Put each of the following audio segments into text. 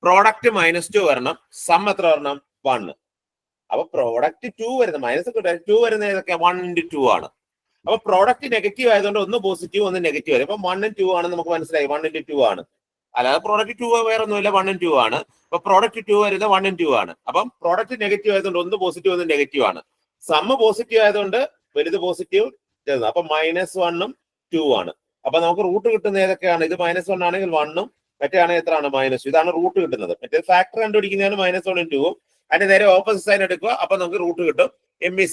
Product -2 വരണം, some എത്ര വരണം 1. അപ്പൊ പ്രോഡക്റ്റ് 2 വരുന്നത് -2 വരുന്ന ഏതൊക്കെ 1 × 2 ആണ്. അപ്പൊ പ്രോഡക്റ്റ് നെഗറ്റീവ് ആയതുകൊണ്ട് ഒന്ന് പോസിറ്റീവ് ഒന്ന് നെഗറ്റീവ് വരും. അപ്പൊ 1 × 2 ആണ് നമുക്ക് മനസ്സിലായി, 1 × 2 ആണ്. അല്ലാതെ പ്രോഡക്റ്റ് 2 വേറെ ഒന്നുമില്ല, 1 × 2 ആണ്. അപ്പൊ പ്രോഡക്റ്റ് 2 വരുന്നത് 1 × 2 ആണ്. അപ്പം പ്രോഡക്റ്റ് നെഗറ്റീവ് ആയതുകൊണ്ട് ഒന്ന് പോസിറ്റീവ് ഒന്ന് നെഗറ്റീവ് ആണ്. സമ്മ് പോസിറ്റീവ് ആയതുകൊണ്ട് വലുത് പോസിറ്റീവ്, അപ്പൊ -1 ഉം 2 ആണ്. അപ്പൊ നമുക്ക് റൂട്ട് കിട്ടുന്ന ഏതൊക്കെയാണ്? ഇത് -1 ആണെങ്കിൽ 1 ഉം മറ്റേ ആണെങ്കിൽ എത്രയാണ് -2. ഇതാണ് റൂട്ട് കിട്ടുന്നത്. മറ്റേ ഫാക്ടർ കണ്ടുപിടിക്കുന്നതാണ് -1 ഉം 2 ഉം. അതിന്റെ നേരെ ഓപ്പോസിറ്റ് സൈൻ എടുക്കുക, അപ്പൊ നമുക്ക് റൂട്ട് കിട്ടും. MEC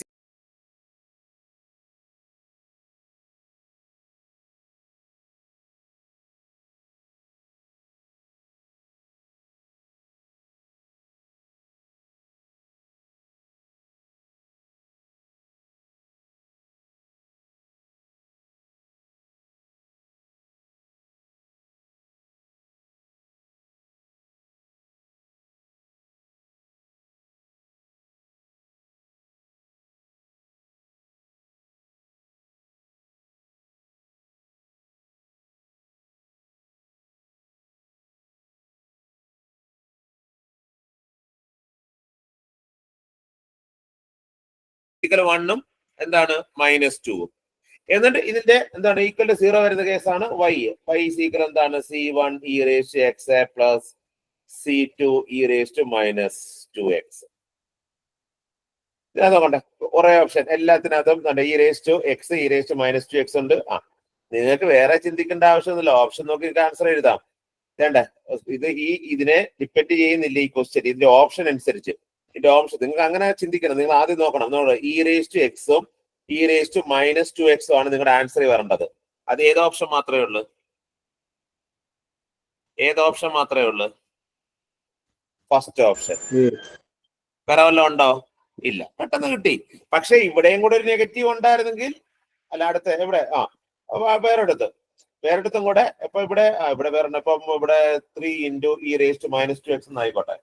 -1 ഉം എന്താണ് -2 ഉം. എന്നിട്ട് ഇതിന്റെ എന്താണ് ഈക്വൽ ടു 0 വരുന്ന കേസാണ് y. y is equal എന്താണ് C1 e⁻x plus C2 e⁻−2x. നോക്കട്ടെ, കുറെ ഓപ്ഷൻ എല്ലാത്തിനകത്തും e⁻x e⁻−2x ഉണ്ട്. നിങ്ങൾക്ക് വേറെ ചിന്തിക്കേണ്ട ആവശ്യമൊന്നുമില്ല, ഓപ്ഷൻ നോക്കി ആൻസർ എഴുതാം. വേണ്ട, ഇതിനെ ഡിപ്പെൻഡ് ചെയ്യുന്നില്ല ഈ ക്വസ്റ്റ്യൻ, ഇതിന്റെ ഓപ്ഷൻ അനുസരിച്ച്. ഇതിന്റെ ഓപ്ഷൻ നിങ്ങൾക്ക് അങ്ങനെ ചിന്തിക്കണം. നിങ്ങൾ ആദ്യം നോക്കണം, e⁻x ഉം e⁻−2x ആണ് നിങ്ങളുടെ ആൻസർ വരേണ്ടത്. അത് ഏത് ഓപ്ഷൻ മാത്രമേ ഉള്ളൂ? ഏത് ഓപ്ഷൻ മാത്രമേ ഉള്ളൂ? First option. വേറെ വല്ലതും ഉണ്ടോ? ഇല്ല, പെട്ടെന്ന് കിട്ടി. പക്ഷെ ഇവിടെയും കൂടെ ഒരു നെഗറ്റീവ് ഉണ്ടായിരുന്നെങ്കിൽ, അല്ല അടുത്ത് എവിടെ വേറെടുത്തും കൂടെ ഇപ്പൊ ഇവിടെ വേറെ ഇപ്പം ഇവിടെ 3 × e⁻−2x എന്നായിക്കോട്ടെ,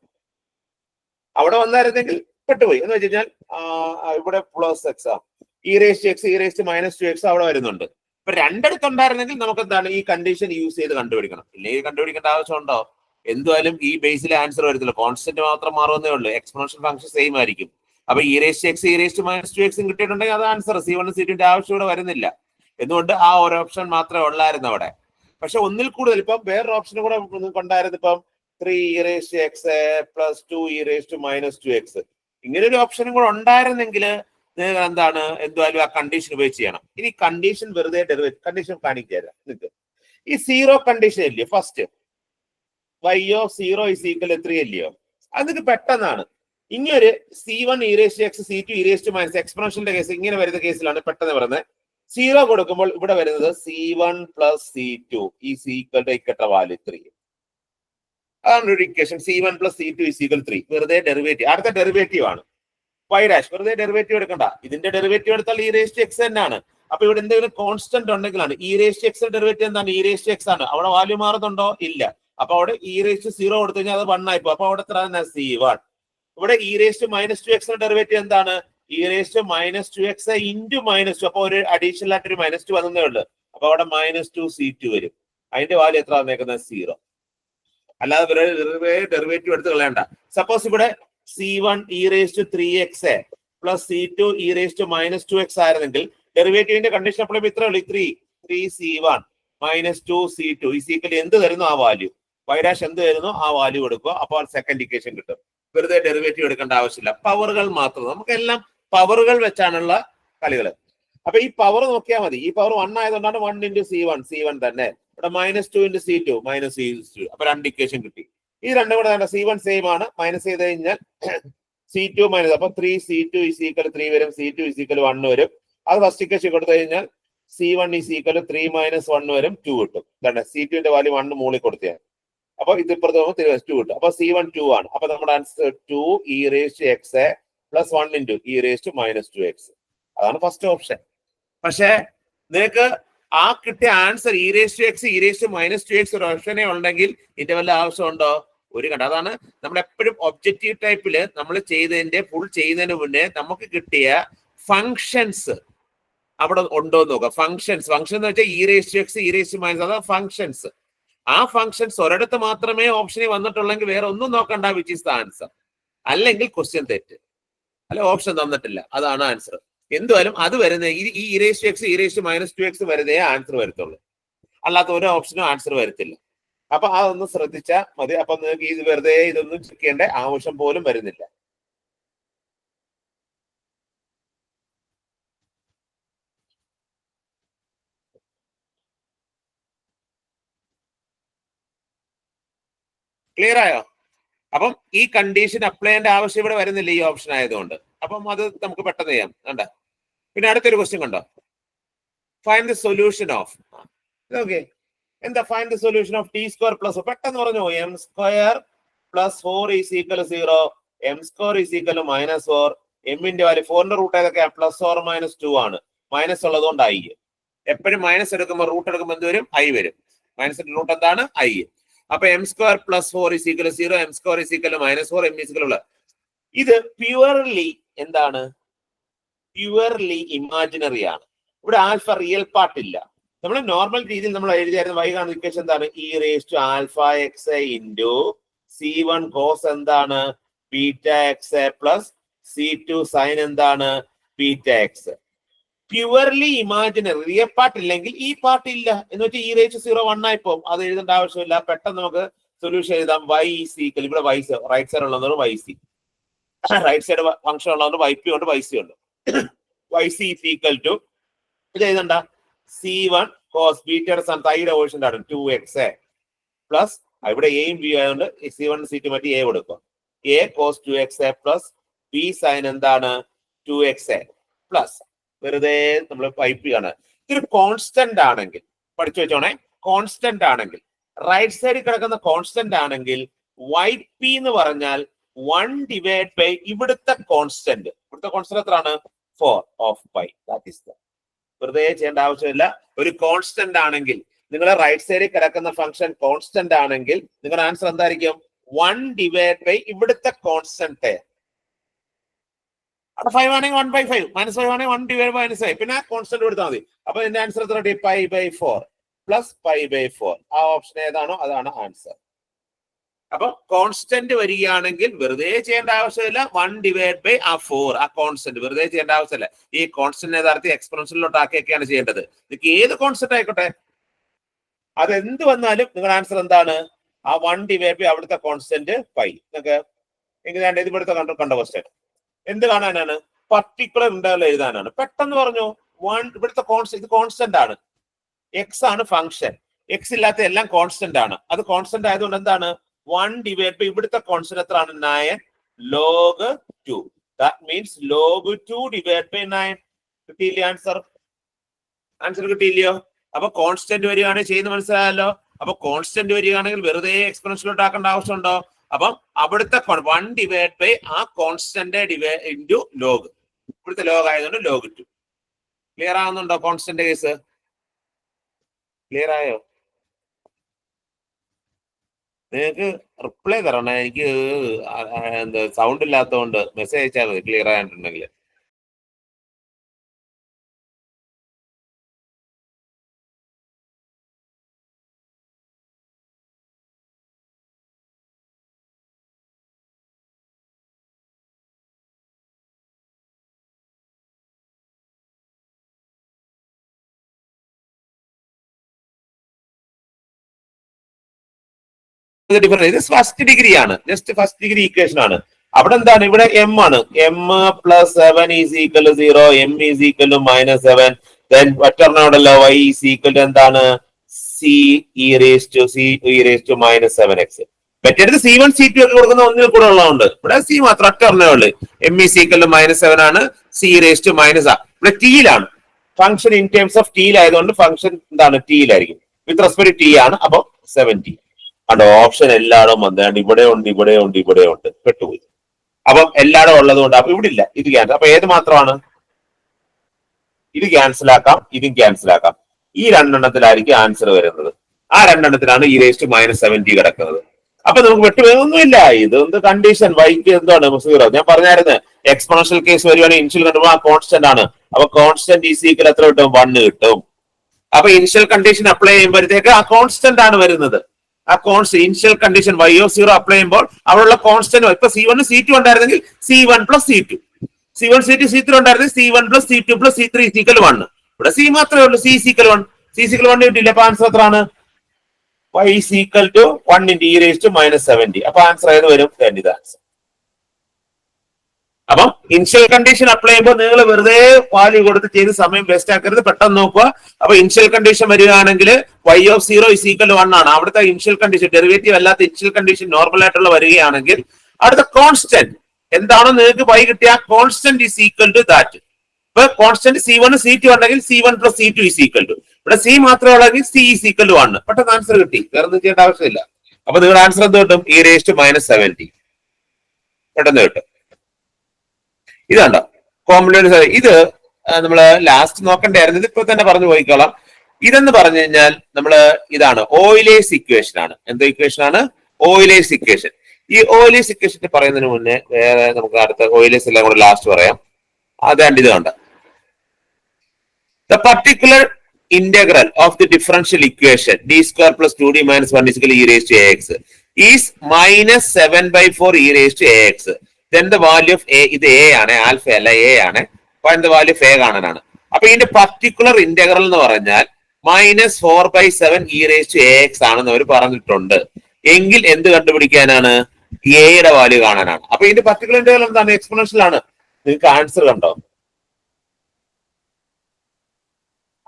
അവിടെ വന്നായിരുന്നെങ്കിൽ പെട്ടുപോയി. എന്ന് വെച്ച് കഴിഞ്ഞാൽ ഇവിടെ പ്ലസ് എക്സ് e⁻x e⁻−2x അവിടെ വരുന്നുണ്ട്. ഇപ്പൊ രണ്ടിടത്തുണ്ടായിരുന്നെങ്കിൽ നമുക്ക് എന്താണ് ഈ കണ്ടീഷൻ യൂസ് ചെയ്ത് കണ്ടുപിടിക്കണം. ഇല്ലെങ്കിൽ കണ്ടുപിടിക്കേണ്ട ആവശ്യമുണ്ടോ? എന്തുവായാലും ഈ ബേസിലെ ആൻസർ വരത്തില്ല, കോൺസ്റ്റന്റ് മാത്രം മാറുന്നേ ഉള്ളൂ, എക്സ്പോണൻഷ്യൽ ഫംഗ്ഷൻ സെയിം ആയിരിക്കും. അപ്പൊ e⁻x e⁻−2x കിട്ടിയിട്ടുണ്ടെങ്കിൽ അത് ആൻസർ C1 C2 C2 ഇവിടെ വരുന്നില്ല. എന്തുകൊണ്ട്? ആ ഒരു ഓപ്ഷൻ മാത്രമേ ഉള്ളായിരുന്നു അവിടെ. പക്ഷെ ഒന്നിൽ കൂടുതൽ ഇപ്പം വേറൊരു ഓപ്ഷനും കൂടെ കൊണ്ടായിരുന്നു. ഇപ്പം 3 e⁻x പ്ലസ് 2 e⁻−2x ഇങ്ങനെ ഒരു ഓപ്ഷനും കൂടെ ഉണ്ടായിരുന്നെങ്കിൽ നിങ്ങൾ എന്താണ് എന്തുവായാലും ആ കണ്ടീഷൻ ഉപയോഗിച്ച് ചെയ്യണം. ഇനി കണ്ടീഷൻ വെറുതെ ഡെറിവേറ്റ് കണ്ടീഷൻ കാണിക്കുക നിങ്ങൾക്ക്. ഈ 0 കണ്ടീഷൻ ഇല്ലയോ ഫസ്റ്റ്, y(0 = 3) അല്ലയോ? അത് നിങ്ങൾക്ക് പെട്ടെന്നാണ്. ഇങ്ങനൊരു C1 e⁻x C2 e⁻−, എക്സ്പോണൻഷ്യലിന്റെ case ഇങ്ങനെ വരുന്ന കേസിലാണ് പെട്ടെന്ന് പറയുന്നത്. 0 കൊടുക്കുമ്പോൾ ഇവിടെ വരുന്നത് C1 + C2 = വാല്യൂ 3. അതാണ് ഒരു ഇക്വേഷൻ. C1 + C2 = 3. വെറുതെ ഡെറിവേറ്റീവ്. അടുത്ത ഡെറിവേറ്റീവ് ആണ് y'. വെറുതെ ഡെറിവേറ്റീവ് എടുക്കണ്ട, ഇതിന്റെ ഡെറിവേറ്റീവ് എടുത്താൽ e⁻x തന്നെയാണ്. അപ്പൊ ഇവിടെ എന്തെങ്കിലും കോൺസ്റ്റന്റ് ഉണ്ടെങ്കിലാണ്. e⁻x ഡെറിവേറ്റീവ് എന്താണ്? e⁻x ആണ്. അവിടെ വാല്യൂ മാറുന്നുണ്ടോ? ഇല്ല. അപ്പൊ അവിടെ e⁻0 കൊടുത്തു കഴിഞ്ഞാൽ അത് 1 ആയിപ്പോ. അപ്പൊ അവിടെ എത്ര C1. ഇവിടെ e⁻−2x ഡെറിവേറ്റീവ് എന്താണ്? e⁻−2x × -2. അപ്പൊ ഒരു അഡീഷണൽ ആയിട്ട് ഒരു -2 വന്നേ ഉള്ളൂ. അപ്പൊ അവിടെ -2 C2 വരും. അതിന്റെ വാല്യൂ എത്ര വന്നേക്കുന്നത്? 0. അല്ലാതെ ഡെറിവേറ്റീവ് എടുത്ത് കളയണ്ട. സപ്പോസ് ഇവിടെ C1 e⁻3x plus C2 e⁻−2x ആയിരുന്നെങ്കിൽ ഡെറിവേറ്റീവിന്റെ കണ്ടീഷൻ അപ്പോൾ ഇത്രേ ഉള്ളൂ, 3C1 -2 C2 = എന്ത് തരുന്നു ആ വാല്യൂ, y' എന്ത് തരുന്നു ആ വാല്യൂ എടുക്കുക. അപ്പോൾ സെക്കൻഡ് ഇക്വേഷൻ കിട്ടും. വെറുതെ ഡെറിവേറ്റീവ് എടുക്കേണ്ട ആവശ്യമില്ല, പവറുകൾ മാത്രം. നമുക്കെല്ലാം പവറുകൾ വെച്ചാണുള്ള കളികൾ. അപ്പൊ ഈ പവർ നോക്കിയാൽ മതി. ഈ പവർ 1 ആയതുകൊണ്ടാണ് 1 × C1 തന്നെ. ഇവിടെ -2 × C2 -2. അപ്പൊ 2 ഇക്വേഷൻ കിട്ടി. ഈ രണ്ടും കൂടെ C1 സെയിം ആണ്, മൈനസ് ചെയ്ത് കഴിഞ്ഞാൽ C2 മൈനസ്, അപ്പൊ 3C2 = 3 വരും, C2 = 1 വരും. അത് ഫസ്റ്റ് ഇക്വേഷൻ കൊടുത്തു കഴിഞ്ഞാൽ C1 = 3 - 1 വരും, 2 കിട്ടും. എന്താണ് C2ന്റെ വാല്യൂ 1 മുകളിൽ കൊടുത്തേ. അപ്പൊ ഇത് ഇപ്പുറത്ത് 2 കിട്ടും. അപ്പൊ C1 2 ആണ്. അപ്പൊ നമ്മുടെ ആൻസർ 2 e⁻x + 1 × e⁻−2x. അതാണ് ഫസ്റ്റ് ഓപ്ഷൻ. പക്ഷെ നിങ്ങൾക്ക് ആ കിട്ടിയ ആൻസർ e⁻x e⁻−2x ഒരു ഓപ്ഷനെ ഉണ്ടെങ്കിൽ ഇതിന്റെ വല്ല ആവശ്യമുണ്ടോ? ഒരു കണ്ട. അതാണ് നമ്മൾ എപ്പോഴും ഒബ്ജക്റ്റീവ് ടൈപ്പില് നമ്മൾ ഫുൾ ചെയ്യുന്നതിന് മുന്നേ നമുക്ക് കിട്ടിയ ഫങ്ഷൻസ് അവിടെ ഉണ്ടോ എന്ന് നോക്കാം. ഫങ്ഷൻ എന്ന് വെച്ചാൽ e⁻x e⁻−, അതാ ഫങ്ഷൻസ്. ആ ഫംഗ്ഷൻസ് ഒരിടത്ത് മാത്രമേ ഓപ്ഷനിൽ വന്നിട്ടുള്ളെങ്കിൽ വേറെ ഒന്നും നോക്കണ്ട, വിച്ച് ഇസ് ദ ആൻസർ. അല്ലെങ്കിൽ ക്വസ്റ്റ്യൻ തെറ്റ്, അല്ല ഓപ്ഷൻ തന്നിട്ടില്ല, അതാണ് ആൻസർ. എന്തുവായാലും അത് വരുന്ന ഈ e raise to x e raise to minus 2x വരുന്നേ ആൻസർ വരത്തുള്ളൂ, അല്ലാത്ത ഒരു ഓപ്ഷനും ആൻസർ വരത്തില്ല. അപ്പൊ അതൊന്ന് ശ്രദ്ധിച്ചാൽ മതി. അപ്പൊ നിങ്ങൾക്ക് ഇത് വെറുതെ ഇതൊന്നും ചെക്ക് ചെയ്യേണ്ട ആവശ്യം പോലും വരുന്നില്ല. ക്ലിയർ ആയോ? അപ്പം ഈ കണ്ടീഷൻ അപ്ലൈ ചെയ്യേണ്ട ആവശ്യം ഇവിടെ വരുന്നില്ല ഈ ഓപ്ഷൻ ആയതുകൊണ്ട്. അപ്പം അത് നമുക്ക് പെട്ടെന്ന് ചെയ്യാം. കണ്ട, പിന്നെ അടുത്തൊരു ക്വസ്റ്റ്യൻ കണ്ടോ, find the solution of. Okay, എന്താ find the solution of T square plus, പെട്ടെന്ന് പറഞ്ഞു, M square plus 4 is equal 0, M square is equal -4. എമ്മിന്റെ വാല്യൂ 4ന്റെ റൂട്ട് ഏതൊക്കെയാ, പ്ലസ് ഓർ -2 ആണ്. മൈനസ് ഉള്ളതുകൊണ്ട് ഐ. എപ്പോഴും മൈനസ് എടുക്കുമ്പോൾ റൂട്ട് എടുക്കുമ്പോൾ എന്ത് വരും, ഐ വരും. മൈനസിന്റെ റൂട്ട് എന്താണ്, ഐ. അപ്പൊ M square plus 4 is equal 0, M square is equal -4, M is equal. ഇത് പ്യുവർലി എന്താണ്, പ്യുവർലി ഇമാജിനറി ആണ്. ഇവിടെ ആൽഫ റിയൽ പാർട്ട് ഇല്ല. നമ്മൾ നോർമൽ രീതിയിൽ നമ്മൾ എഴുതിയായിരുന്നു y കാണുന്ന ഇക്വേഷൻ എന്താണ്, e raise to alpha x into C1 cos എന്താണ് beta x plus C2 sine എന്താണ് beta x. Purely imaginary, real part ഇല്ലെങ്കിൽ ഈ പാർട്ട് ഇല്ല എന്ന് വെച്ചാൽ ഇ റേസ് 0 1 ആയി പോകും. അത് എഴുതേണ്ട ആവശ്യമില്ല. പെട്ടെന്ന് നമുക്ക് സൊല്യൂഷൻ എഴുതാം. y ഈക്വൽ, ഇവിടെ y റൈറ്റ് സൈഡ് ഉള്ളത് yc, റൈറ്റ് സൈഡ് ഫംഗ്ഷൻ ഉള്ളത് yp ഉണ്ട് yc ഉണ്ട്. yc ഈക്വൽ ടു ഇത് എഴുതണ്ട, C1 കോസ് ബീറ്റയുടെ സ്ഥാനത്ത് ഐയുടെ വേർഷൻ ആണ് 2x പ്ലസ് ഇവിടെ എയും ബി ആയതുകൊണ്ട് C1 C2 മറ്റി എ കൊടുക്കുക, A cos 2x plus B sine എന്താണ് 2x പ്ലസ് വെറുതെ നമ്മൾ പൈപ്പ് ആണ്. ഇതൊരു കോൺസ്റ്റന്റ് ആണെങ്കിൽ പഠിച്ചു വെച്ചോണേ, കോൺസ്റ്റന്റ് ആണെങ്കിൽ റൈറ്റ് സൈഡിൽ കിടക്കുന്ന കോൺസ്റ്റന്റ് ആണെങ്കിൽ yp എന്ന് പറഞ്ഞാൽ 1 ഡിവൈഡ് ബൈ ഇവിടുത്തെ കോൺസ്റ്റന്റ്. ഇവിടുത്തെ കോൺസ്റ്റന്റ് എത്രയാണ്, 4 of pi. That is the, വെറുതെ ചെയ്യേണ്ട ആവശ്യമില്ല. ഒരു കോൺസ്റ്റന്റ് ആണെങ്കിൽ നിങ്ങളുടെ റൈറ്റ് സൈഡിൽ കിടക്കുന്ന ഫംഗ്ഷൻ കോൺസ്റ്റന്റ് ആണെങ്കിൽ നിങ്ങളുടെ ആൻസർ എന്തായിരിക്കും, 1 ഡിവൈഡ് ബൈ ഇവിടുത്തെ കോൺസ്റ്റന്റ്. അവിടെ 5 ആണെങ്കിൽ 1/5, -5 ആണെങ്കിൽ 1 ഡിവൈഡ് ബൈ -5, പിന്നെ കോൺസ്റ്റന്റ് എടുത്താൽ മതി. അപ്പൊ ഇതിന്റെ ആൻസർ എത്ര കിട്ടി, π/4 പ്ലസ് π/4. ആ ഓപ്ഷൻ ഏതാണോ അതാണ് ആൻസർ. അപ്പൊ കോൺസ്റ്റന്റ് വരികയാണെങ്കിൽ വെറുതെ ചെയ്യേണ്ട ആവശ്യമില്ല, 1 ഡിവൈഡ് ബൈ ആ 4, ആ കോൺസ്റ്റന്റ് വെറുതെ ചെയ്യേണ്ട ആവശ്യമില്ല. ഈ കോൺസ്റ്റന്റ് യഥാർത്ഥത്തിൽ എക്സ്പോണൻഷ്യലിലോട്ട് ആക്കിയൊക്കെയാണ് ചെയ്യേണ്ടത്. നിങ്ങൾക്ക് ഏത് കോൺസ്റ്റന്റ് ആയിക്കോട്ടെ, അതെന്ത് വന്നാലും നിങ്ങളുടെ ആൻസർ എന്താണ്, ആ 1 ഡിവൈഡ് ബൈ അവിടുത്തെ കോൺസ്റ്റന്റ് പൈ. നിങ്ങൾക്ക് എങ്ങനെയാണ് ഇത് ഇവിടുത്തെ കണ്ട ക്വസ്റ്റ്യൻ എന്ത് കാണാനാണ്, പർട്ടിക്കുലർ ഇന്റർവൽ എഴുതാനാണ്. പെട്ടെന്ന് പറഞ്ഞു, 1 ഇവിടുത്തെ കോൺസ്റ്റന്റ്, ഇത് കോൺസ്റ്റന്റ് ആണ്, എക്സ് ആണ് ഫംഗ്ഷൻ, എക്സ് ഇല്ലാത്ത എല്ലാം കോൺസ്റ്റന്റ് ആണ്. അത് കോൺസ്റ്റന്റ് ആയതുകൊണ്ട് എന്താണ്, 1 ഡിവൈഡ് ബൈ ഇവിടുത്തെ കോൺസ്റ്റന്റ് എത്രയാണ്, 9 log 2. That means log 2 divide by 9. കിട്ടിയില്ലേ ആൻസർ? ആൻസർ കിട്ടിയില്ലയോ? അപ്പൊ കോൺസ്റ്റന്റ് വരികയാണെങ്കിൽ ചെയ്യുന്ന മനസ്സിലായല്ലോ. അപ്പൊ കോൺസ്റ്റന്റ് വരികയാണെങ്കിൽ വെറുതെ എക്സ്പോണൻഷ്യലോട്ട് ആക്കേണ്ട ആവശ്യമുണ്ടോ? അപ്പം അവിടുത്തെ 1 ഡിവൈഡ് ബൈ ആ കോൺസ്റ്റന്റ് ഡിവൈഡ് ഇൻറ്റു ലോഗ്, ഇവിടുത്തെ ലോഗ് ആയതുകൊണ്ട് log 2. ക്ലിയർ ആകുന്നുണ്ടോ കോൺസ്റ്റന്റ് കേസ്? ക്ലിയർ ആയോ? നിങ്ങൾക്ക് റിപ്ലൈ തരണം, എനിക്ക് എന്താ സൗണ്ട് ഇല്ലാത്തതുകൊണ്ട് മെസ്സേജ് അയച്ചാൽ മതി ക്ലിയർ ആയിട്ടുണ്ടെങ്കിൽ. ഇത് ഫസ്റ്റ് ഡിഗ്രി ആണ്, ജസ്റ്റ് ഫസ്റ്റ് ഡിഗ്രി ഇക്വേഷൻ ആണ്. അവിടെ എന്താണ്, ഇവിടെ എം ആണ്, M plus 7 is equal 0, M is equal -7. Then ഒറ്റൊരെണ്ണോടല്ലോ y ഈസ് ഈക്വൽ എന്താണ്, c e raised to -7x. മറ്റേത് C1 C2 ഒക്കെ കൊടുക്കുന്ന ഒന്നിൽ കൂടെ ഉള്ളതുകൊണ്ട് ഇവിടെ c മാത്രം ഒറ്റൊരെണ്ണേ ഉള്ളു. എം ഈസ് ഈക്വൽ -7 ആണ്, c raised to -. ഇവിടെ ടിയിലാണ് ഫംഗ്ഷൻ, ഇൻ ടേംസ് ഓഫ് ടിയിലായതുകൊണ്ട് ഫംഗ്ഷൻ എന്താണ്, ടിയിലായിരിക്കും. വിത്ത് റെസ്പെക്ട് ടി ആണ്, അപ്പൊ 70. അവിടെ ഓപ്ഷൻ എല്ലായിടും വന്നാണ്ട് ഇവിടെ ഉണ്ട്, ഇവിടെ ഉണ്ട്, ഇവിടെ ഉണ്ട്, പെട്ടുപോയി. അപ്പം എല്ലായിടും ഉള്ളത് കൊണ്ട് അപ്പൊ ഇവിടെ ഇല്ല, ഇത് ക്യാൻസൽ. അപ്പൊ ഏത് മാത്രമാണ്, ഇത് ക്യാൻസൽ ആക്കാം, ഇതും ക്യാൻസൽ ആക്കാം. ഈ രണ്ടെണ്ണത്തിലായിരിക്കും ആൻസർ വരുന്നത്. ആ രണ്ടെണ്ണത്തിലാണ് e raised to -70 കിടക്കുന്നത്. അപ്പൊ നമുക്ക് വെട്ടുപോയൊന്നുമില്ല. ഇതൊന്ന് കണ്ടീഷൻ വൈക്ക് എന്താണ് 0. ഞാൻ പറഞ്ഞായിരുന്നു എക്സ്പോണൻഷ്യൽ കേസ് വരുവാണെങ്കിൽ ഇനിഷ്യൽ കണ്ടുമ്പോൾ ആ കോൺസ്റ്റന്റ് ആണ്. അപ്പൊ കോൺസ്റ്റന്റ് ഈസ് ഈക്വൽ എത്ര കിട്ടും, 1 കിട്ടും. അപ്പൊ ഇനിഷ്യൽ കണ്ടീഷൻ അപ്ലൈ ചെയ്യുമ്പോഴത്തേക്ക് ആ കോൺസ്റ്റന്റ് ആണ് വരുന്നത്. ആ constant initial condition y0 apply ചെയ്യുമ്പോൾ അവിടെയുള്ള കോൺസ്റ്റന്റ് ഇപ്പൊ C1 C2 ഉണ്ടായിരുന്നെങ്കിൽ C1 plus C2, C1 C2 C3 ഉണ്ടായിരുന്നെങ്കിൽ C1 plus C2 plus C3 equal 1. ഇവിടെ C മാത്രമേ ഉള്ളൂ, C ഈക്വൽ 1. C ഈക്വൽ 1 കിട്ടിയില്ല. അപ്പൊ ആൻസർ എത്രയാണ്? y equal to 1 × e⁻70. അപ്പൊ ആൻസർ ഏത് വരും? ഇത് ആൻസർ. അപ്പം ഇനിഷ്യൽ കണ്ടീഷൻ അപ്ലൈ ചെയ്യുമ്പോൾ നിങ്ങൾ വെറുതെ വാല്യൂ കൊടുത്ത് ചെയ്ത് സമയം വേസ്റ്റ് ആക്കരുത്, പെട്ടെന്ന് നോക്കുക. അപ്പൊ ഇനിഷ്യൽ കണ്ടീഷൻ വരികയാണെങ്കിൽ y0 ഈക്വൽ 1 ആണ്. അവിടുത്തെ ഇനിഷ്യൽ കണ്ടീഷൻ ഡെറിവേറ്റീവ് അല്ലാത്ത ഇനിഷ്യൽ കണ്ടീഷൻ നോർമൽ ആയിട്ടുള്ള വരികയാണെങ്കിൽ അടുത്ത കോൺസ്റ്റന്റ് എന്താണോ നിങ്ങൾക്ക് y കിട്ടിയ constant is equal to that. ഇപ്പൊ കോൺസ്റ്റന്റ് C1 C2 ഉണ്ടെങ്കിൽ C1 plus C2 is equal to, ഇവിടെ C മാത്രമേ ഉള്ളെങ്കിൽ C ഈസ് ഈക്വൽ ടു 1. പെട്ടെന്ന് ആൻസർ കിട്ടി, വേറെ ഒന്നും ചെയ്യേണ്ട ആവശ്യമില്ല. അപ്പൊ നിങ്ങളുടെ ആൻസർ എന്ത് കിട്ടും? e⁻70 പെട്ടെന്ന് കിട്ടും. ഇതാണ്ടോ കോംപ്ലിമെന്റ്. ഇത് നമ്മള് ലാസ്റ്റ് നോക്കണ്ടായിരുന്നു, ഇത് ഇപ്പൊ തന്നെ പറഞ്ഞു പോയിക്കോളാം. ഇതെന്ന് പറഞ്ഞു കഴിഞ്ഞാൽ നമ്മള് ഇതാണ് ഓയിലേഴ്സ് ഇക്വേഷൻ ആണ്. എന്ത് ഇക്വേഷൻ ആണ്? Euler's equation. ഈ ഓയിലേഴ്സ് ഇക്വേഷൻ പറയുന്നതിന് മുന്നേ വേറെ നമുക്ക് അടുത്ത ഓയിലേഴ്സ് എല്ലാം കൂടെ ലാസ്റ്റ് പറയാം. അതാണ്ട് ഇത് കണ്ട the particular integral of the differential equation d² plus 2d minus 1 is equal to e⁻ax is -7/4 e⁻ax. Then the value of a, ഇത് a ആണ്, ആൽഫ അല്ല a ആണ്. find the value of a കാണാനാണ്. അപ്പൊ ഇതിന്റെ പർട്ടിക്കുലർ ഇന്റഗ്രൽ എന്ന് പറഞ്ഞാൽ -4/7 e⁻ax ആണെന്ന് അവർ പറഞ്ഞിട്ടുണ്ട്. എങ്കിൽ എന്ത് കണ്ടുപിടിക്കാനാണ്? a യുടെ വാല്യൂ കാണാനാണ്. അപ്പൊ ഇതിന്റെ പർട്ടിക്കുലർ ഇന്റഗ്രൽ എന്താണ്? എക്സ്പോണൻഷ്യൽ ആണ്. നിങ്ങൾക്ക് ആൻസർ കണ്ടോ?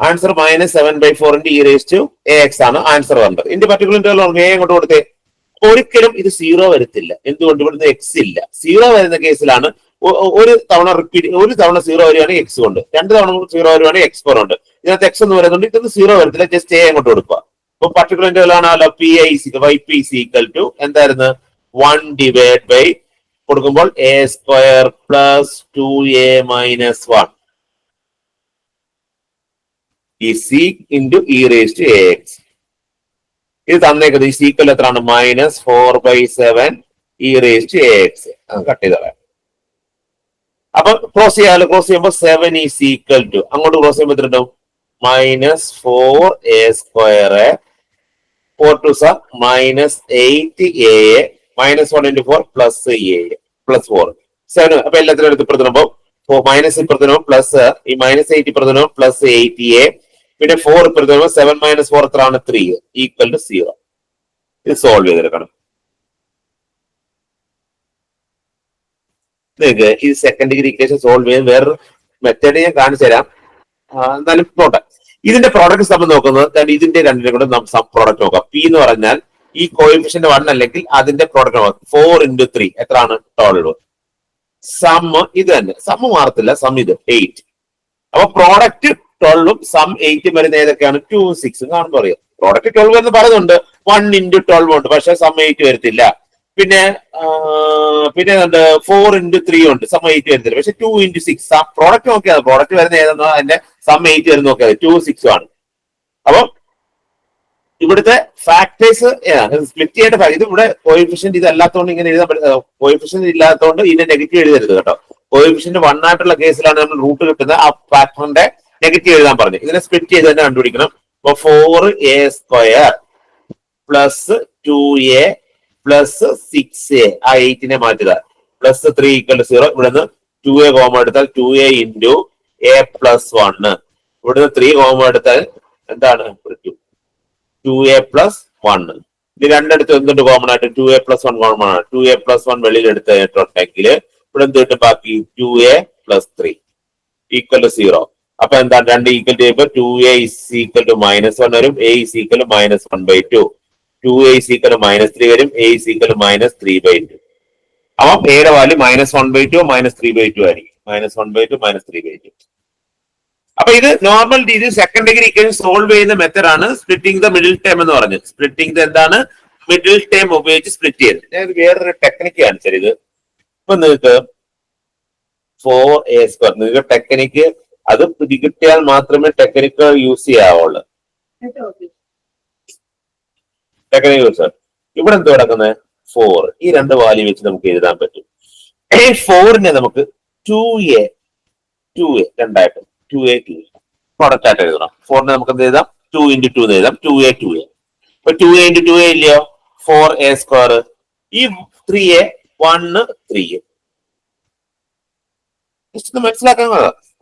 ആൻസർ -7/4 × e⁻ax ആണ് ആൻസർ കണ്ടത്. ഇതിന്റെ പർട്ടിക്കുലർ ഇന്റഗ്രൽ a അങ്ങോട്ട് കൊടുത്തേ. ഒരിക്കലും ഇത് 0 വരത്തില്ല. എന്തുകൊണ്ട്? ഇവിടുന്ന് എക്സ് ഇല്ല. 0 വരുന്ന കേസിലാണ് ഒരു തവണ റിപ്പീറ്റ്, ഒരു തവണ 0 വരികയാണെങ്കിൽ എക്സ് കൊണ്ട്, 2 തവണ 0 വരുവാണെങ്കിൽ എക്സ് ഫോർ ഉണ്ട്. ഇതിനകത്ത് എക്സ് എന്ന് പറയുന്നുണ്ട്. ഇതൊന്നും 0 വരത്തില്ല, ജസ്റ്റ് a അങ്ങോട്ട് കൊടുക്കുക. അപ്പൊ പർട്ടിക്കുലർ ഇന്റഗ്രൽ ആണല്ലോ yp ഈക്വൽ ടു എന്തായിരുന്നു? 1/, കൊടുക്കുമ്പോൾ a² പ്ലസ് 2a - 1 ഈ c × e⁻ax. ഇത് തന്നേക്കുന്നത് ഈ സീക്വൽ എത്രയാണ്? -4/7 e⁻ax. കട്ട് ചെയ്തോളാം. അപ്പൊ ക്രോസ് ചെയ്യാമല്ലോ. ക്രോസ് ചെയ്യുമ്പോൾ 7 ഈസ് ഈക്വൽ ടു, അങ്ങോട്ട് ക്രോസ് ചെയ്യുമ്പോൾ എത്ര ഉണ്ടാവും? -4a², 4 2 -8a, -1 × 4 plus a plus 4 7. അപ്പൊ എല്ലാത്തിനും എടുത്ത് ഇപ്പുറത്തിനുമ്പോ മൈനസ് ഇപ്പുറത്തിനും പ്ലസ്, ഈ -8 ഇപ്പുറത്തിനും പ്ലസ് 8a, പിന്നെ 4 ഇപ്പുറത്തിനും 7 - 4 എത്രയാണ്? 3 ഈക്വൽ ടു 0. ഇത് സോൾവ് ചെയ്തെടുക്കണം. നിങ്ങൾക്ക് ഈ സെക്കൻഡ് ഡിഗ്രി ഇക്വേഷൻ സോൾവ് ചെയ്യാൻ വേറൊരു മെത്തേഡ് ഞാൻ കാണിച്ചു തരാം. എന്നാലും നോട്ടെ. ഇതിന്റെ പ്രോഡക്റ്റ് നമ്മൾ നോക്കുന്നത് ഇതിന്റെ രണ്ടിനും കൂടെ സം പ്രോഡക്റ്റ് നോക്കാം. പി എന്ന് പറഞ്ഞാൽ ഈ കോഎഫിഷ്യന്റ് 1 അല്ലെങ്കിൽ അതിന്റെ പ്രോഡക്റ്റ് നോക്കാം. 4 × 3 എത്രയാണ്? 12. സം ഇത് തന്നെ, സം മാറത്തില്ല, സം ഇത് 8. അപ്പൊ പ്രോഡക്റ്റ് 12ഉം സം 8ഉം വരുന്ന ഏതൊക്കെയാണ്? 2 6 കാണുമ്പോൾ അറിയാം. പ്രോഡക്റ്റ് 12 എന്ന് പറയുന്നുണ്ട്, 1 × 12 ഉണ്ട്, പക്ഷെ സം 8 വരത്തില്ല. പിന്നെ 4 × 3 ഉണ്ട്, സം 8 വരുന്നില്ല. പക്ഷെ 2 × 6 പ്രോഡക്റ്റ് നോക്കിയാൽ പ്രോഡക്റ്റ് വരുന്ന ഏതെന്നോ അതിന്റെ സം 8 വരുന്ന നോക്കിയാൽ 2 6 ആണ്. അപ്പൊ ഇവിടുത്തെ ഫാക്ടേഴ്സ് സ്പ്ലിറ്റ് ചെയ്യേണ്ട ഇത് ഇവിടെ കോഎഫിഷ്യന്റ് ഇതല്ലാത്തതുകൊണ്ട് ഇങ്ങനെ എഴുതാൻ പറ്റില്ല. കോഎഫിഷ്യന്റ് ഇല്ലാത്തതുകൊണ്ട് ഇതിന്റെ നെഗറ്റീവ് എഴുതരുത് കേട്ടോ. കോഎഫിഷ്യന്റ് 1 ആയിട്ടുള്ള കേസിലാണ് നമ്മൾ റൂട്ട് കിട്ടുന്നത്. ആ ഫാക്ടറിന്റെ നെഗറ്റീവ് എഴുതാൻ പറഞ്ഞു. ഇതിനെ സ്പ്ലിറ്റ് ചെയ്ത് തന്നെ കണ്ടുപിടിക്കണം. അപ്പൊ 4a² plus 2a plus 6a, ആ 8നെ മാറ്റുക, പ്ലസ് 3 ഈക്വൽ ടു 0. ഇവിടുന്ന് 2a കോമ എടുത്താൽ 2a × a പ്ലസ് 1. ഇവിടുന്ന് 3 കോമ എടുത്താൽ എന്താണ്? 2a plus 1. ഇത് രണ്ടിടത്ത് എന്തുണ്ട് കോമൺ ആയിട്ട്? 2a പ്ലസ് 1 കോമൺ ആണ്. 2a പ്ലസ് 1 വെളിയിൽ എടുത്തിട്ടുണ്ടെങ്കിൽ ഇവിടെ എന്ത് കിട്ടും? ബാക്കി 2a പ്ലസ് 3 ഈക്വൽ ടു 0. അപ്പൊ എന്താണ്? 2 ഈക്വൽ ചെയ്യുമ്പോൾ 2a ഈസ് ഈക്വൽ ടു -1 വരും, a is equal to -1/2, 2a is equal to -3 വരും, a ഈസ് ഈക്വൽ ടു -3/2. അപ്പം എയുടെ വാല്യൂ -1/2 -3/2 ആയിരിക്കും. -1/2 -3/2. അപ്പൊ ഇത് നോർമൽ രീതിയിൽ സെക്കൻഡ് ഡിഗ്രി ഇക്വേഷൻ സോൾവ് ചെയ്യുന്ന മെത്തേഡ് ആണ് സ്പ്ലിറ്റിംഗ് ദ മിഡിൽ ടേം എന്ന് പറഞ്ഞു. സ്പ്ലിറ്റിംഗ് ദ എന്താണ്? മിഡിൽ ടേം ഉപയോഗിച്ച് സ്പ്ലിറ്റ് ചെയ്യുന്നത്. ഞാൻ വേറൊരു ടെക്നിക്ക് കാണിച്ചത്. ഇത് ഇപ്പൊ നിങ്ങൾക്ക് 4a², നിങ്ങൾക്ക് ടെക്നിക്ക് അത് കിട്ടിയാൽ മാത്രമേ ടെക്നിക്ക് യൂസ് ചെയ്യാവുള്ളൂ. ടെക്നിക്ക് യൂസ് ഇവിടെ എന്ത് കിടക്കുന്നത്? 4. ഈ രണ്ട് വാല്യൂ വെച്ച് നമുക്ക് എഴുതാൻ പറ്റും. 4നെ നമുക്ക് 2a രണ്ടായിട്ട് 2a പ്രോഡക്റ്റ് ആയിട്ട് എഴുതണം. 4നെ നമുക്ക് എന്ത് എഴുതാം? 2 × 2 എന്ന് എഴുതാം. 2a. ഇപ്പൊ 2a × 2a ഇല്ലയോ? 4a². ഈ 3a 1 3. ജസ്റ്റ് മനസ്സിലാക്കാൻ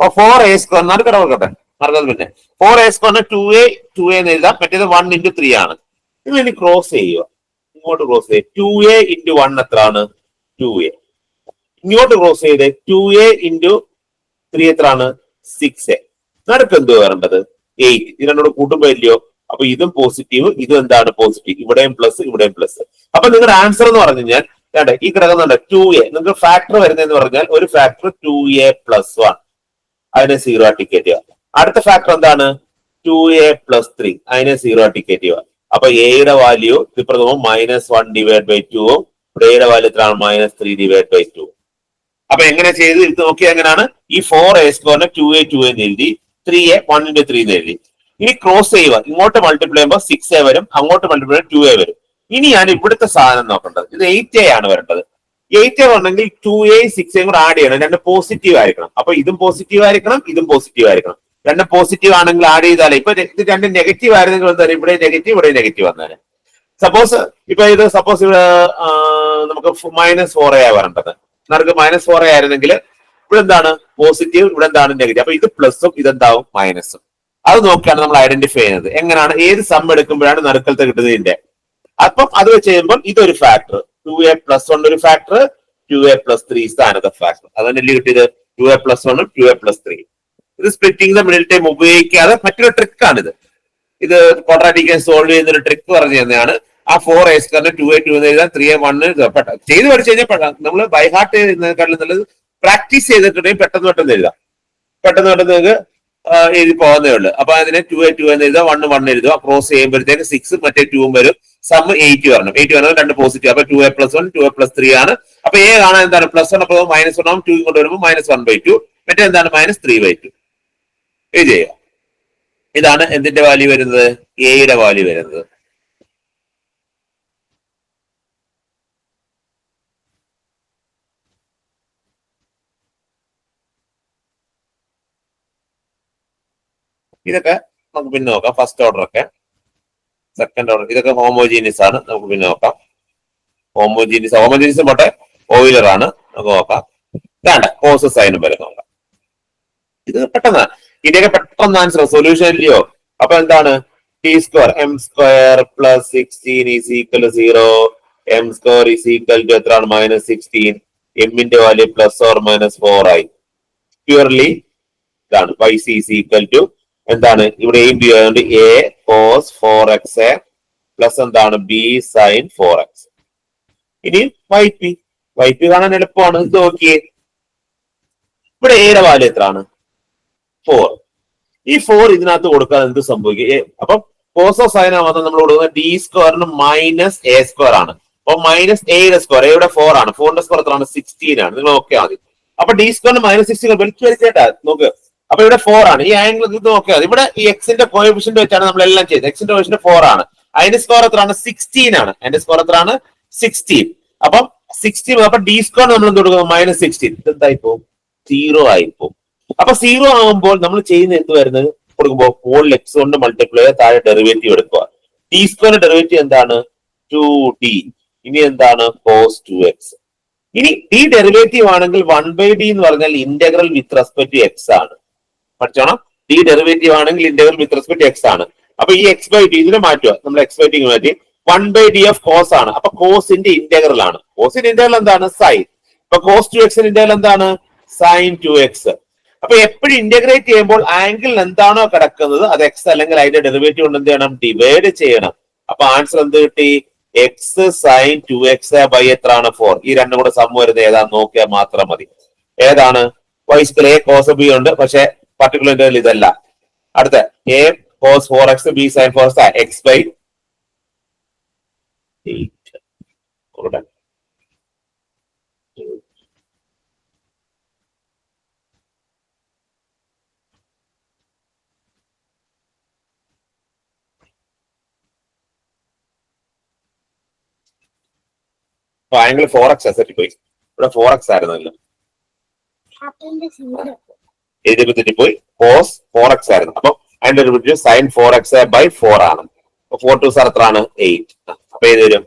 4a² നടുക്കട കൊടുക്കട്ടെ, മറന്നത് പിന്നെ 4a² 2a എന്ന് എഴുതാം. മറ്റേത് 1 × 3 ആണ്. നിങ്ങൾ ഇനി ക്രോസ് ചെയ്യുക, ഇങ്ങോട്ട് ക്രോസ് ചെയ്യുക. 2a × 1 എത്രയാണ്? 2a. ഇങ്ങോട്ട് ക്രോസ് ചെയ്ത് 2a × 3 എത്രയാണ്? 6a. നടുക്ക് എന്ത് വരേണ്ടത്? 8. ഇത് രണ്ടോട് കൂട്ടുമ്പോ ഇല്ലയോ? അപ്പൊ ഇതും പോസിറ്റീവ്, ഇതും എന്താണ്? പോസിറ്റീവ്. ഇവിടെയും പ്ലസ്, ഇവിടെയും പ്ലസ്. അപ്പൊ നിങ്ങളുടെ ആൻസർ എന്ന് പറഞ്ഞു കഴിഞ്ഞാൽ ഈ കിടക്കുന്നുണ്ട് 2a. നിങ്ങൾക്ക് ഫാക്ടർ വരുന്നതെന്ന് പറഞ്ഞാൽ ഒരു ഫാക്ടർ 2a + 1, അതിനെ 0 ടിക്കറ്റ് ചെയ്യുക. അടുത്ത ഫാക്ടർ എന്താണ്? 2a + 3, അതിനെ 0 ടിക്കറ്റ് ചെയ്യുക. അപ്പൊ എയുടെ വാല്യൂ ഇപ്പുറത്ത് -1/2 ഇവിടെ എയുടെ വാല്യൂ എത്രയാണ്? -3/2. അപ്പൊ എങ്ങനെ ചെയ്ത് ഇത് നോക്കിയാൽ എങ്ങനെയാണ്? ഈ 4a² 2a 2a എന്ന് എഴുതി, 3a 1 × 3 എന്ന് എഴുതി. ഇനി ക്രോസ് ചെയ്യുക. ഇങ്ങോട്ട് മൾട്ടിപ്ലൈ ചെയ്യുമ്പോൾ 6a വരും, അങ്ങോട്ട് മൾട്ടിപ്ലൈ ചെയ്യുമ്പോൾ 2a വരും. ഇനി ഞാൻ ഇവിടുത്തെ സാധനം നോക്കേണ്ടത് ഇത് 8a ആണ് വരേണ്ടത്. 8a വരണമെങ്കിൽ 2a 6a കൂടെ ആഡ് ചെയ്യണം. രണ്ട് പോസിറ്റീവ് ആയിരിക്കണം. അപ്പൊ ഇതും പോസിറ്റീവ് ആയിരിക്കണം, ഇതും പോസിറ്റീവ് ആയിരിക്കണം. രണ്ട് പോസിറ്റീവ് ആണെങ്കിൽ ആഡ് ചെയ്താലേ. ഇപ്പൊ ഇത് രണ്ട് നെഗറ്റീവ് ആയിരുന്നെങ്കിൽ എന്തായാലും ഇവിടെ നെഗറ്റീവ്, ഇവിടെ നെഗറ്റീവ് വന്നേനെ. സപ്പോസ് ഇപ്പൊ ഇത് സപ്പോസ് ഇവിടെ നമുക്ക് -4a വരേണ്ടത്. നമുക്ക് -4a ആയിരുന്നെങ്കിൽ ഇവിടെ എന്താണ്? പോസിറ്റീവ്, ഇവിടെ എന്താണ്? നെഗറ്റീവ്. അപ്പൊ ഇത് പ്ലസും ഇതെന്താവും? മൈനസും. അത് നോക്കിയാണ് നമ്മൾ ഐഡന്റിഫൈ ചെയ്യുന്നത്. എങ്ങനെയാണ്? ഏത് സം എടുക്കുമ്പോഴാണ് നറുക്കലത്തെ കിട്ടുന്നതിന്റെ. അപ്പം അത് വെച്ച് കഴിയുമ്പോൾ ഇതൊരു ഫാക്ടർ, 2a + 1 ഒരു factor, 2a + 3 is the another factor. അതല്ലേ കിട്ടിയത്? 2a + 1 2a + 3. ഇത് സ്പ്ലിറ്റിംഗ് ദ മിഡിൽ ടൈം ഉപയോഗിക്കാതെ മറ്റൊരു ട്രിക്കാണിത്. ഇത് ക്വാഡ്രാറ്റിക് സോൾവ് ചെയ്യുന്ന ഒരു ട്രിക്ക് പറഞ്ഞു തന്നെയാണ്. ആ 4a² 2a 2 എന്ന് എഴുതാൻ 3a 1 ചെയ്ത് പഠിച്ചു കഴിഞ്ഞാൽ നമ്മൾ ബൈ ഹാർട്ട് ചെയ്യുന്നതിനെക്കാളും നല്ലത് പ്രാക്ടീസ് ചെയ്തിട്ടുണ്ടെങ്കിൽ പെട്ടെന്ന് എഴുതാം. പെട്ടെന്ന് നിങ്ങൾക്ക് എഴുതി പോകുന്നേ ഉള്ളൂ. അപ്പൊ അതിനെ 2a 2 എന്ന് എഴുതുക, 1 1 എഴുതുക. ക്രോസ് ചെയ്യുമ്പോഴത്തേക്ക് 6 മറ്റേ 2 വരും. സം 8 വരണം. 8 വരണം, രണ്ട് പോസിറ്റീവ്. അപ്പൊ 2a + 1 2a + 3 ആണ്. അപ്പൊ a കാണാൻ എന്താണ്? +1. അപ്പൊ -1 ആവും. 2 കൊണ്ട് വരുമ്പോൾ -1/2. മറ്റേ എന്താണ്? -3/2. ഇത് ചെയ്യുക. ഇതാണ് എന്തിന്റെ വാല്യൂ വരുന്നത്? എയുടെ വാല്യൂ വരുന്നത്. ഇതൊക്കെ നമുക്ക് പിന്നെ നോക്കാം. ഫസ്റ്റ് ഓർഡർ ഒക്കെ, സെക്കൻഡ് ഓർഡർ, ഇതൊക്കെ ഹോമോജീനിയസ് ആണ്. നമുക്ക് പിന്നെ നോക്കാം. ഹോമോജീനിയസ് പോട്ടെ, ഓയിലർ ആണ്. നമുക്ക് നോക്കാം. വേണ്ട, കോസ് സൈനും വരെ നോക്കാം. ഇത് പെട്ടെന്ന് ഇതിന്റെയൊക്കെ പെട്ടെന്ന് ആൻസർ സൊല്യൂഷൻ ഇല്ലയോ? അപ്പൊ എന്താണ്? t² m² + 16 = 0. m² = എത്രയാണ്? -16. എമ്മിന്റെ വാല്യൂ +or-4 ആയി. പ്യൂർലി ഇതാണ്. y എന്താണ്? ഇവിടെ എയും ബി ആയതുകൊണ്ട് a cos 4x പ്ലസ് എന്താണ്? b sin 4x. ഇനി yp കാണാൻ എളുപ്പമാണ്. ഇത് നോക്കിയേ, ഇവിടെ എയുടെ വാല്യൂ എത്രയാണ്? 4. ഈ 4 ഇതിനകത്ത് കൊടുക്കാൻ എന്ത് സംഭവിക്കും? അപ്പം കോസോ സൈന മാത്രം നമ്മൾ കൊടുക്കുന്നത് d² -a² ആണ്. അപ്പൊ -a², എയുടെ 4 ആണ്. 4ന്റെ സ്ക്വയർ എത്രയാണ്? 16 ആണ്. നിങ്ങൾ നോക്കിയാൽ മതി. അപ്പൊ d² -16 വലിച്ചു വലിച്ചേട്ടാ നോക്ക്. അപ്പൊ ഇവിടെ 4 ആണ്. ഈ ആംഗിൾ ഇത് നോക്കിയാൽ ഇവിടെ ഈ എക്സിന്റെ കോഎഫിഷ്യന്റ് വെച്ചാണ് നമ്മൾ എല്ലാം ചെയ്തത്. എക്സിന്റെ കോഎഫിഷ്യന്റ് 4 ആണ്. അതിന്റെ സ്കോർ എത്രയാണ്? 16 ആണ്. അതിന്റെ സ്കോർ എത്രയാണ്? 16. അപ്പം 16. അപ്പൊ d² നമ്മൾ എന്ത് കൊടുക്കും? -16. ഇതെന്തായിപ്പോ? 0 ആയിപ്പോ. അപ്പൊ 0 ആകുമ്പോൾ നമ്മൾ ചെയ്യുന്ന എന്ത് വരുന്നത്? കൊടുക്കുമ്പോൾ മുകളിൽ x കൊണ്ട് മൾട്ടിപ്ലൈ ചെയ്ത് താഴെ ഡെറിവേറ്റീവ് എടുക്കുക. t² ഡെറിവേറ്റീവ് എന്താണ്? 2d. ഇനി എന്താണ്? cos 2x. ഇനി ഈ ഡെറിവേറ്റീവ് ആണെങ്കിൽ 1/d എന്ന് പറഞ്ഞാൽ integral with respect to x ആണ്. പഠിച്ചോണം. ഈ ഡെറിവേറ്റീവ് ആണെങ്കിൽ integral with respect to x ആണ്. അപ്പൊ ഈ x/d ഇതിനെ മാറ്റുക. നമ്മൾ x/d മാറ്റി 1/d ഓഫ് കോസ് ആണ്. അപ്പൊ കോസിന്റെ ഇന്റഗ്രൽ ആണ്. കോസിന്റെ ഇന്റഗ്രൽ എന്താണ്? സൈൻ. അപ്പൊ cos 2x ഇന്റഗ്രൽ എന്താണ്? sin 2x. അപ്പൊ എപ്പോഴും ഇന്റഗ്രേറ്റ് ചെയ്യുമ്പോൾ ആംഗിൾ എന്താണോ കിടക്കുന്നത് അത് x അല്ലെങ്കിൽ അതിന്റെ ഡെറിവേറ്റീവ് കൊണ്ട് എന്ത് ചെയ്യണം? ഡിവൈഡ് ചെയ്യണം. അപ്പൊ ആൻസർ എന്ത് കിട്ടി? x sin 2x ബൈ എത്രയാണ്? 4. ഈ രണ്ടും കൂടെ സം വരുന്നത് ഏതാന്ന് നോക്കിയാൽ മാത്രം മതി. ഏതാണ്? y a cos b ഉണ്ട്, പക്ഷെ പർട്ടിക്കുലർ ഇന്റർവൽ ഇതല്ല. അടുത്ത a cos 4x b sin 4x x/8. Angle 4x set പോയി. ഇവിടെ 4x ആയിരുന്നല്ലോ, എഴുതിയപ്പോ തെറ്റിപ്പോയി. കോസ് 4x ആയിരുന്നു. അപ്പൊ അതിന്റെ ഡെറിവേറ്റീവ് sin 4x/4 ആണ്. 4 2 എത്രയാണ്? 8. അപ്പൊ ഏത് വരും?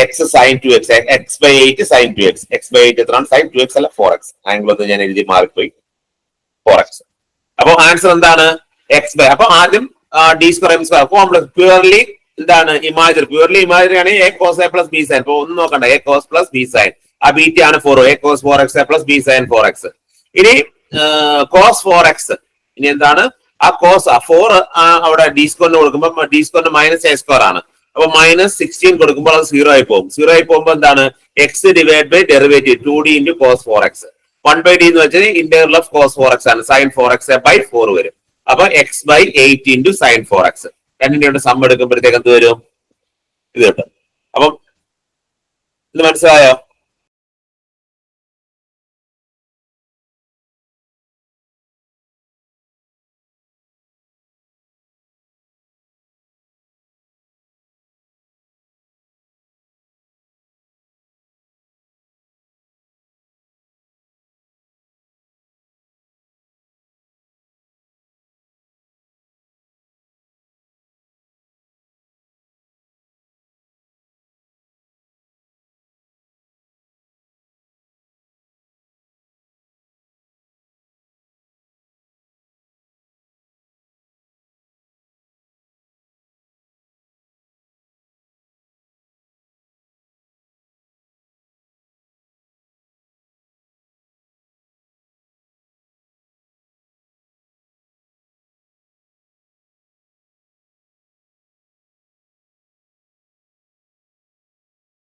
X sine 2x, x by 8 സൈൻ 2x, എക്സ് ബൈ 8 എത്രയാണ്? സൈൻ 2x അല്ല 4x. ആംഗിൾ ഒന്ന് ഞാൻ എഴുതി മാറിപ്പോയി, 4x. അപ്പൊ ആൻസർ എന്താണ്? X by. അപ്പൊ ആദ്യം D square M square complex purely എന്താണ്? ഇമാജിനറി. പ്യൂർലി ഇമാജിനറി ആണ് A cos A plus B sine. അപ്പൊ ഒന്നും നോക്കണ്ട, A cos plus B sine. ആ ബീറ്റ ആണ് 4, A cos 4x plus B sine 4x. ഇനി കോസ് 4x, ഇനി എന്താണ്? ആ കോസ് 4 അവിടെ ഡി സ്ക്വയറിന് കൊടുക്കുമ്പോൾ ഡി സ്ക്വയറിന് മൈനസ് എ സ്ക്വയർ ആണ്. അപ്പൊ മൈനസ് 16 കൊടുക്കുമ്പോൾ അത് 0 ആയി പോകും. 0 ആയി പോകുമ്പോൾ എന്താണ്? X divide by derivative 2d into cos 4x. 1/d എന്ന് വെച്ചാൽ ഇന്റഗ്രൽ ഓഫ് കോസ് 4x ആണ്. സൈൻ 4x ബൈ 4 വരും. അപ്പൊ X by 8 into sine 4x. രണ്ടിന്റെ സം എടുക്കുമ്പോഴത്തേക്ക് എന്ത് വരും? ഇത് കിട്ടും. അപ്പം ഇത് മനസ്സിലായോ?